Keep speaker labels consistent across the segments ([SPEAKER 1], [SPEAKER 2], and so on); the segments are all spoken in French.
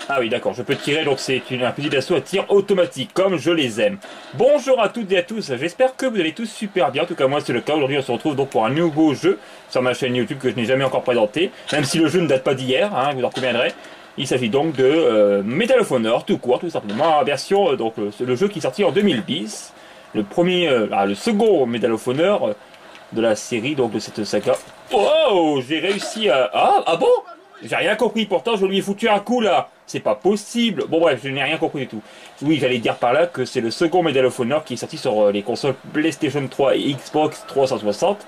[SPEAKER 1] Ah oui, d'accord, je peux tirer, donc c'est un petit assaut à tir automatique, comme je les aime. Bonjour à toutes et à tous, j'espère que vous allez tous super bien, en tout cas moi c'est le cas. Aujourd'hui on se retrouve donc pour un nouveau jeu sur ma chaîne YouTube que je n'ai jamais encore présenté, même si le jeu ne date pas d'hier, hein, vous en conviendrez. Il s'agit donc de Medal of Honor, tout court, tout simplement, en version, c'est le jeu qui est sorti en 2010, le second Medal of Honor de la série, donc de cette saga. Oh, j'ai réussi à... Ah bon? J'ai rien compris, pourtant je lui ai foutu un coup là. C'est pas possible. Bon bref, je n'ai rien compris du tout. Oui, j'allais dire par là que c'est le second Medal of Honor qui est sorti sur les consoles PlayStation 3 et Xbox 360.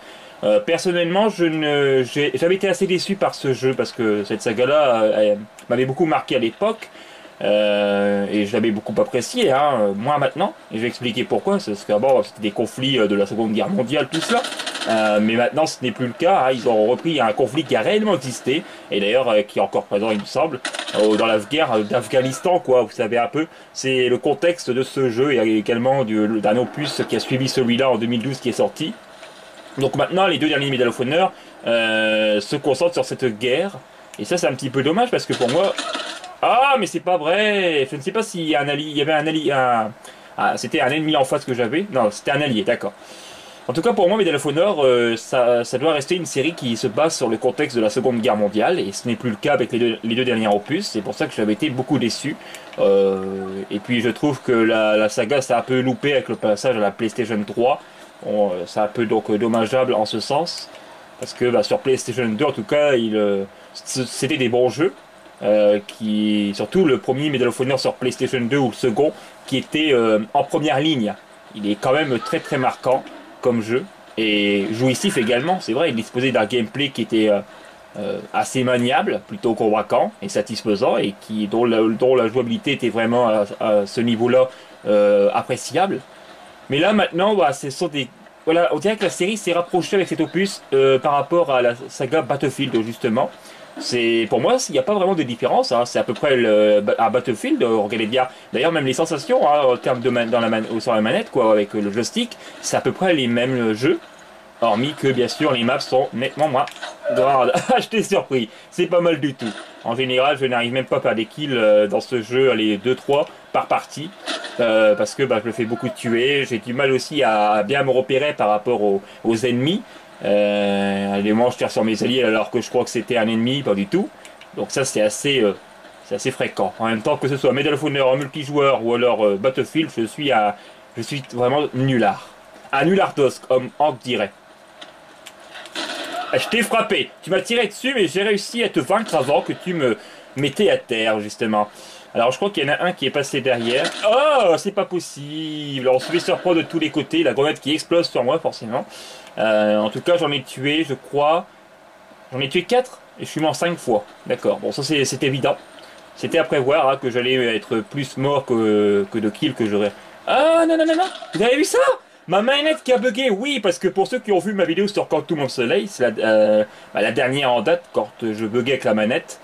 [SPEAKER 1] Personnellement, j'avais été assez déçu par ce jeu parce que cette saga-là m'avait beaucoup marqué à l'époque. Et je l'avais beaucoup apprécié, hein, moi maintenant, et je vais expliquer pourquoi, c'est parce qu'avant c'était des conflits de la Seconde Guerre mondiale, tout cela, mais maintenant ce n'est plus le cas, hein, ils ont repris un conflit qui a réellement existé, et d'ailleurs qui est encore présent il me semble, dans la guerre d'Afghanistan, quoi, vous savez un peu, c'est le contexte de ce jeu, et également d'un opus qui a suivi celui-là en 2012 qui est sorti. Donc maintenant les deux derniers Medal of Honor se concentrent sur cette guerre, et ça c'est un petit peu dommage parce que pour moi... Ah, mais c'est pas vrai. Je ne sais pas s'il y a un allié. Il y avait un allié. Ah, c'était un ennemi en face que j'avais. Non, c'était un allié, d'accord. En tout cas, pour moi, Medal of Honor, ça doit rester une série qui se base sur le contexte de la Seconde Guerre mondiale, et ce n'est plus le cas avec les deux derniers opus. C'est pour ça que j'avais été beaucoup déçu. Et puis, je trouve que la saga s'est un peu loupée avec le passage à la PlayStation 3. C'est un peu donc dommageable en ce sens. Parce que bah, sur PlayStation 2, en tout cas, c'était des bons jeux. Surtout le premier Medal of Honor sur PlayStation 2 ou le second, qui était en première ligne. Il est quand même très très marquant comme jeu et jouissif également. C'est vrai, il disposait d'un gameplay qui était assez maniable, plutôt convaincant et satisfaisant, et dont la jouabilité était vraiment à ce niveau-là appréciable. Mais là maintenant, bah, ce sont des voilà, on dirait que la série s'est rapprochée avec cet opus par rapport à la saga Battlefield justement. C'est pour moi, il n'y a pas vraiment de différence, hein. C'est à peu près un Battlefield. Regardez bien. D'ailleurs, même les sensations, hein, en termes de sur la manette, quoi, avec le joystick, c'est à peu près les mêmes jeux. Hormis que, bien sûr, les maps sont nettement moins grandes. Je t'ai surpris. C'est pas mal du tout. En général, je n'arrive même pas à faire des kills dans ce jeu, allez, 2-3 par partie. Parce que bah, je me fais beaucoup tuer. J'ai du mal aussi à bien me repérer par rapport aux ennemis. Les moments je tire sur mes alliés alors que je crois que c'était un ennemi, pas du tout. Donc ça c'est assez fréquent. En même temps que ce soit Medal of Honor en multijoueur ou alors Battlefield, je suis vraiment nulard. Un nulardos, comme Hank dirait. Je t'ai frappé, tu m'as tiré dessus mais j'ai réussi à te vaincre avant que tu me mettais à terre justement. Alors je crois qu'il y en a un qui est passé derrière. Oh, c'est pas possible. On se fait surprendre de tous les côtés. La grenade qui explose sur moi forcément. En tout cas j'en ai tué, je crois. J'en ai tué 4 et je suis mort 5 fois. D'accord, bon ça c'est évident. C'était à prévoir hein, que j'allais être plus mort que de kills que j'aurais. Ah non non non non. Vous avez vu ça? Ma manette qui a bugué, oui, parce que pour ceux qui ont vu ma vidéo sur Quantum of Soleil, c'est la dernière en date quand je buguais avec la manette.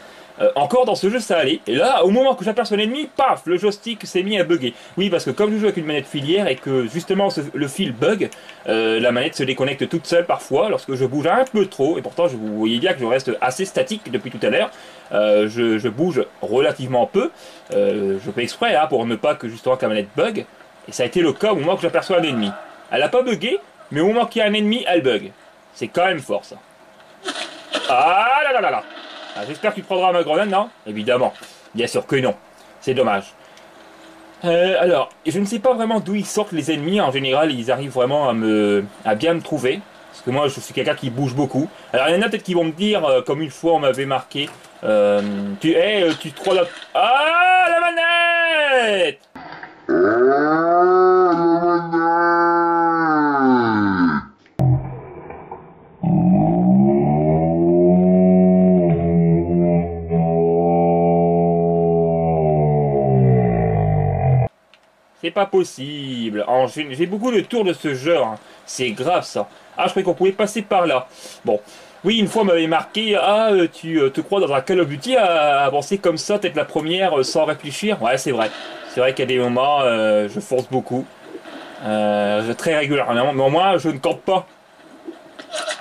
[SPEAKER 1] Encore dans ce jeu ça allait, et là au moment que j'aperçois l'ennemi, paf, le joystick s'est mis à bugger. Oui, parce que comme je joue avec une manette filière et que justement le fil bug, la manette se déconnecte toute seule parfois lorsque je bouge un peu trop, et pourtant vous voyez bien que je reste assez statique depuis tout à l'heure. Je bouge relativement peu, je fais exprès hein, pour ne pas que justement que la manette bug, et ça a été le cas au moment que j'aperçois un ennemi. Elle a pas bugué, mais au moment qu'il y a un ennemi, elle bug. C'est quand même fort ça. Ah là là là là. Ah, j'espère que tu prendras ma grenade, non? Évidemment. Bien sûr que non. C'est dommage. Alors, je ne sais pas vraiment d'où ils sortent les ennemis. En général, ils arrivent vraiment à bien me trouver. Parce que moi, je suis quelqu'un qui bouge beaucoup. Alors, il y en a peut-être qui vont me dire, comme une fois on m'avait marqué, tu te crois là... Ah, la manette! C'est pas possible. J'ai beaucoup de tours de ce genre, hein. C'est grave ça. Ah, je croyais qu'on pouvait passer par là. Bon. Oui, une fois on m'avait marqué, ah, tu te crois dans un Call of Duty à avancer comme ça, peut-être la première, sans réfléchir. Ouais, c'est vrai. C'est vrai qu'à des moments, je force beaucoup. Très régulièrement. Mais au moins, je ne campe pas.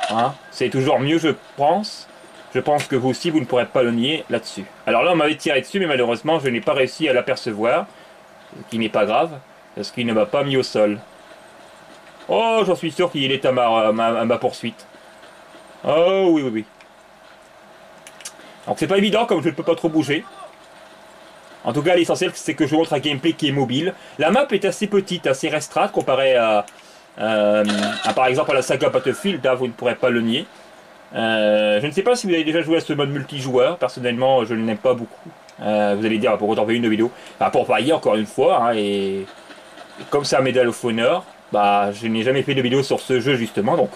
[SPEAKER 1] Hein, c'est toujours mieux, je pense. Je pense que vous aussi, vous ne pourrez pas le nier là-dessus. Alors là, on m'avait tiré dessus, mais malheureusement, je n'ai pas réussi à l'apercevoir. Ce qui n'est pas grave, parce qu'il ne m'a pas mis au sol. Oh, j'en suis sûr qu'il est à ma poursuite. Oh, oui, oui, oui. Donc c'est pas évident, comme je ne peux pas trop bouger. En tout cas, l'essentiel, c'est que je montre un gameplay qui est mobile. La map est assez petite, assez restreinte, comparée par exemple, à la saga Battlefield. Là, vous ne pourrez pas le nier. Je ne sais pas si vous avez déjà joué à ce mode multijoueur. Personnellement, je ne l'aime pas beaucoup. Vous allez dire, pour retarder une vidéo. Enfin, pour parier, encore une fois, hein, et comme c'est un Medal of Honor, bah, je n'ai jamais fait de vidéo sur ce jeu, justement, donc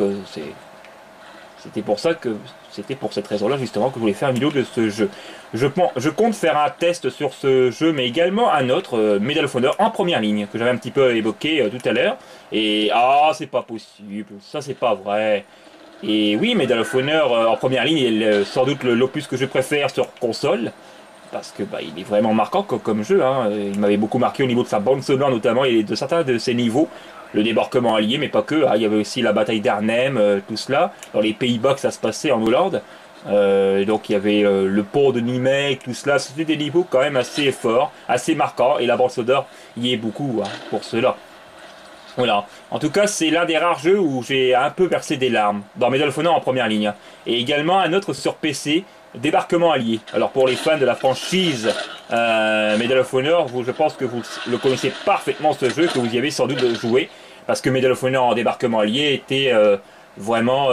[SPEAKER 1] c'était pour ça que c'était pour cette raison-là justement que je voulais faire une vidéo de ce jeu. Je compte faire un test sur ce jeu, mais également un autre, Medal of Honor en première ligne, que j'avais un petit peu évoqué tout à l'heure. Et ah, c'est pas possible, ça c'est pas vrai. Et oui, Medal of Honor en première ligne est sans doute l'opus que je préfère sur console. Parce que bah, il est vraiment marquant comme jeu. Hein. Il m'avait beaucoup marqué au niveau de sa bande sonore notamment et de certains de ses niveaux. Le débarquement allié, mais pas que. Hein. Il y avait aussi la bataille d'Arnhem, tout cela. Dans les Pays-Bas que ça se passait en Hollande. Donc il y avait le pont de Nimègue, tout cela. C'était des niveaux quand même assez forts, assez marquants. Et la bande sonore y est beaucoup hein, pour cela. Voilà. En tout cas, c'est l'un des rares jeux où j'ai un peu versé des larmes. Dans Medal of Honor en première ligne. Et également un autre sur PC. Débarquement allié. Alors pour les fans de la franchise Medal of Honor, je pense que vous le connaissez parfaitement ce jeu, que vous y avez sans doute joué, parce que Medal of Honor en débarquement allié était vraiment,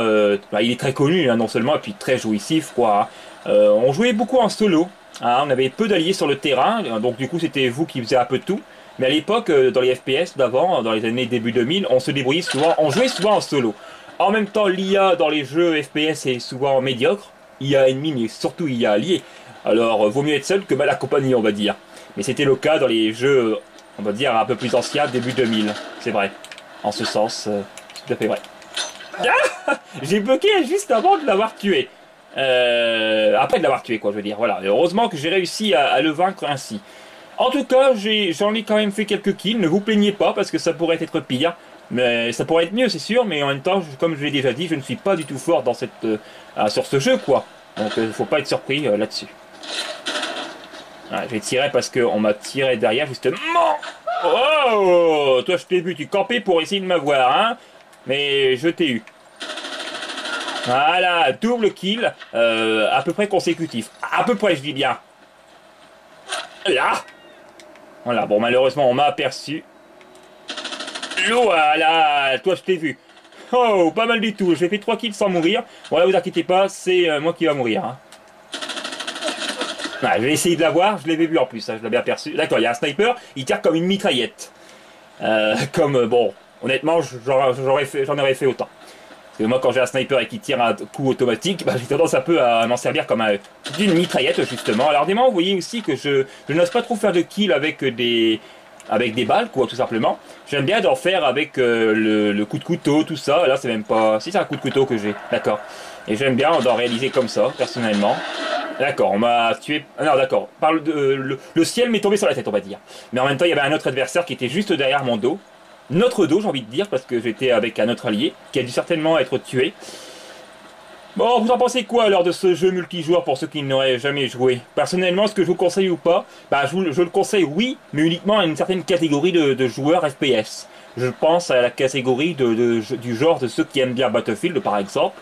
[SPEAKER 1] bah, il est très connu hein, non seulement, et puis très jouissif quoi. Hein. On jouait beaucoup en solo, hein, on avait peu d'alliés sur le terrain, donc du coup c'était vous qui faisiez un peu de tout. Mais à l'époque, dans les FPS d'avant, dans les années début 2000, on se débrouillait souvent, on jouait souvent en solo. En même temps, l'IA dans les jeux FPS est souvent médiocre. IA ennemi, mais surtout IA allié. Alors, vaut mieux être seul que mal accompagné, on va dire. Mais c'était le cas dans les jeux, on va dire, un peu plus anciens, début 2000. C'est vrai. En ce sens, c'est tout à fait vrai. Ah, j'ai bloqué juste avant de l'avoir tué. Après de l'avoir tué, quoi, je veux dire. Voilà. Et heureusement que j'ai réussi à le vaincre ainsi. En tout cas, j'en ai quand même fait quelques kills. Ne vous plaignez pas, parce que ça pourrait être pire. Mais ça pourrait être mieux, c'est sûr, mais en même temps, comme je l'ai déjà dit, je ne suis pas du tout fort dans sur ce jeu, quoi. Donc, il ne faut pas être surpris là-dessus. Voilà, j'ai tiré parce qu'on m'a tiré derrière, justement. Oh, toi, je t'ai vu, tu campais pour essayer de m'avoir, hein. Mais je t'ai eu. Voilà, double kill, à peu près consécutif. À peu près, je dis bien. Là. Voilà, bon, malheureusement, on m'a aperçu. Voilà, toi je t'ai vu. Oh, pas mal du tout. J'ai fait 3 kills sans mourir. Voilà, vous inquiétez pas, c'est moi qui va mourir. Hein. Ah, je vais essayer de l'avoir, je l'avais vu en plus, hein, je l'avais aperçu. D'accord, il y a un sniper, il tire comme une mitraillette. Bon, honnêtement, j'en aurais fait autant. Parce que moi, quand j'ai un sniper et qui tire un coup automatique, bah, j'ai tendance un peu à m'en servir comme une mitraillette, justement. Alors, des moments, vous voyez aussi que je n'ose pas trop faire de kills avec des balles, quoi, tout simplement. J'aime bien d'en faire avec le coup de couteau, tout ça. Là, c'est même pas... Si, c'est un coup de couteau que j'ai, d'accord. Et j'aime bien d'en réaliser comme ça, personnellement. D'accord, on m'a tué... Ah non, d'accord. Le ciel m'est tombé sur la tête, on va dire. Mais en même temps, il y avait un autre adversaire qui était juste derrière mon dos. Notre dos, j'ai envie de dire, parce que j'étais avec un autre allié, qui a dû certainement être tué. Bon, vous en pensez quoi alors de ce jeu multijoueur pour ceux qui n'auraient jamais joué? Personnellement, est-ce que je vous conseille ou pas? Bah, je le conseille, oui, mais uniquement à une certaine catégorie de joueurs FPS. Je pense à la catégorie du genre de ceux qui aiment bien Battlefield, par exemple.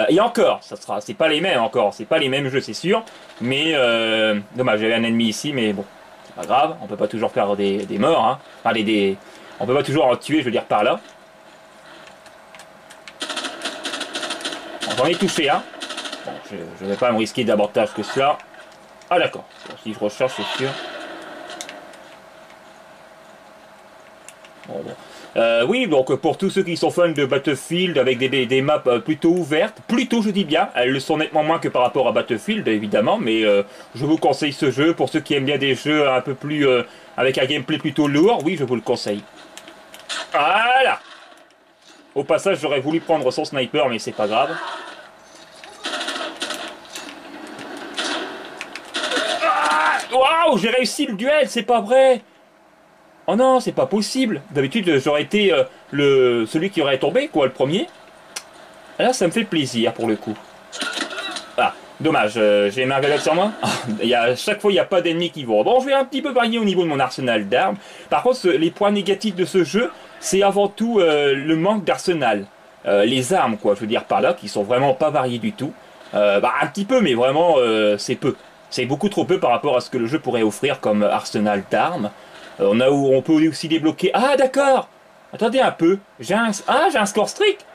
[SPEAKER 1] Et encore, c'est pas les mêmes encore, c'est pas les mêmes jeux, c'est sûr. Mais dommage, j'avais un ennemi ici, mais bon, c'est pas grave. On peut pas toujours faire des morts, hein. Enfin, on peut pas toujours en tuer, je veux dire par là. J'en ai touché un. Bon, je ne vais pas me risquer davantage que cela. Ah d'accord. Bon, si je recharge, c'est sûr. Bon. Oui, donc pour tous ceux qui sont fans de Battlefield avec des maps plutôt ouvertes, plutôt je dis bien, elles le sont nettement moins que par rapport à Battlefield évidemment, mais je vous conseille ce jeu. Pour ceux qui aiment bien des jeux un peu plus avec un gameplay plutôt lourd, oui je vous le conseille. Voilà. Au passage j'aurais voulu prendre son sniper mais c'est pas grave. Waouh, j'ai réussi le duel, c'est pas vrai. Oh non, c'est pas possible. D'habitude, j'aurais été celui qui aurait tombé, quoi, le premier. Là, ça me fait plaisir, pour le coup. Ah, dommage, j'ai Margaret sur moi. À chaque fois, il n'y a pas d'ennemis qui vont. Bon, je vais un petit peu varier au niveau de mon arsenal d'armes. Par contre, les points négatifs de ce jeu, c'est avant tout le manque d'arsenal. Les armes, quoi, je veux dire par là, qui sont vraiment pas variées du tout. Un petit peu, mais vraiment, c'est peu. C'est beaucoup trop peu par rapport à ce que le jeu pourrait offrir comme arsenal d'armes. On peut aussi débloquer... Ah, d'accord. Attendez un peu. J'ai un score strict.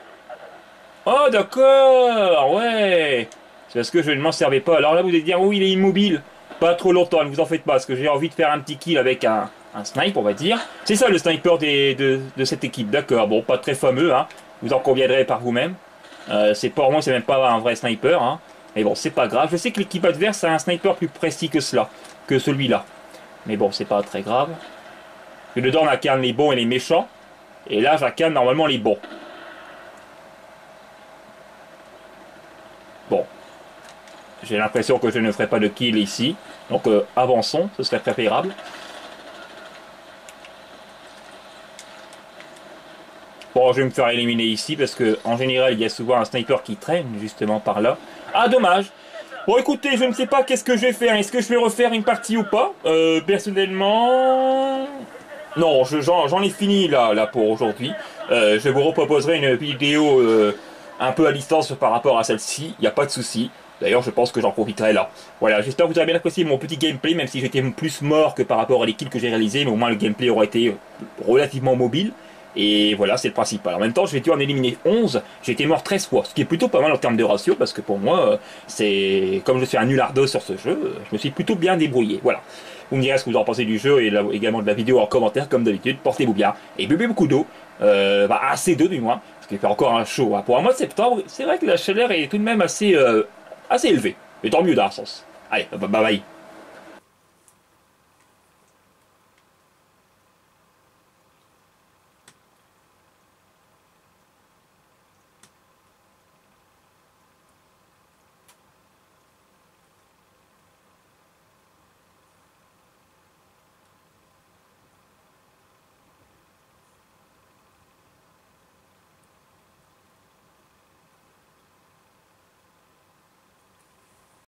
[SPEAKER 1] Oh, d'accord, ouais. C'est parce que je ne m'en servais pas. Alors là, vous allez dire, oui, il est immobile. Pas trop longtemps, ne vous en faites pas, parce que j'ai envie de faire un petit kill avec un snipe, on va dire. C'est ça le sniper de cette équipe, d'accord. Bon, pas très fameux, hein. Vous en conviendrez par vous-même. C'est pour moi, c'est même pas un vrai sniper, hein. Mais bon, c'est pas grave. Je sais que l'équipe adverse a un sniper plus précis que cela, que celui-là. Mais bon, c'est pas très grave. Que dedans, on incarne les bons et les méchants. Et là, j'incarne normalement les bons. Bon. J'ai l'impression que je ne ferai pas de kill ici. Donc avançons, ce serait préférable. Bon, je vais me faire éliminer ici parce que en général, il y a souvent un sniper qui traîne justement par là. Ah, dommage. Bon, écoutez, je ne sais pas qu'est-ce que je vais faire. Est-ce que je vais refaire une partie ou pas? Personnellement... Non, j'en ai fini là pour aujourd'hui. Je vous reproposerai une vidéo un peu à distance par rapport à celle-ci. Il n'y a pas de souci. D'ailleurs, je pense que j'en profiterai là. Voilà, j'espère que vous avez bien apprécié mon petit gameplay, même si j'étais plus mort que par rapport à les kills que j'ai réalisés, mais au moins le gameplay aura été relativement mobile. Et voilà, c'est le principal. En même temps, j'ai dû en éliminer 11, j'ai été mort 13 fois, ce qui est plutôt pas mal en termes de ratio, parce que pour moi, c'est comme je suis un nullardo sur ce jeu, je me suis plutôt bien débrouillé. Voilà. Vous me direz ce que vous en pensez du jeu et également de la vidéo en commentaire, comme d'habitude. Portez-vous bien et buvez beaucoup d'eau, assez d'eau du moins, parce qu'il fait encore un chaud. Hein. Pour un mois de septembre, c'est vrai que la chaleur est tout de même assez élevée. Mais tant mieux dans un sens. Allez, bye bye.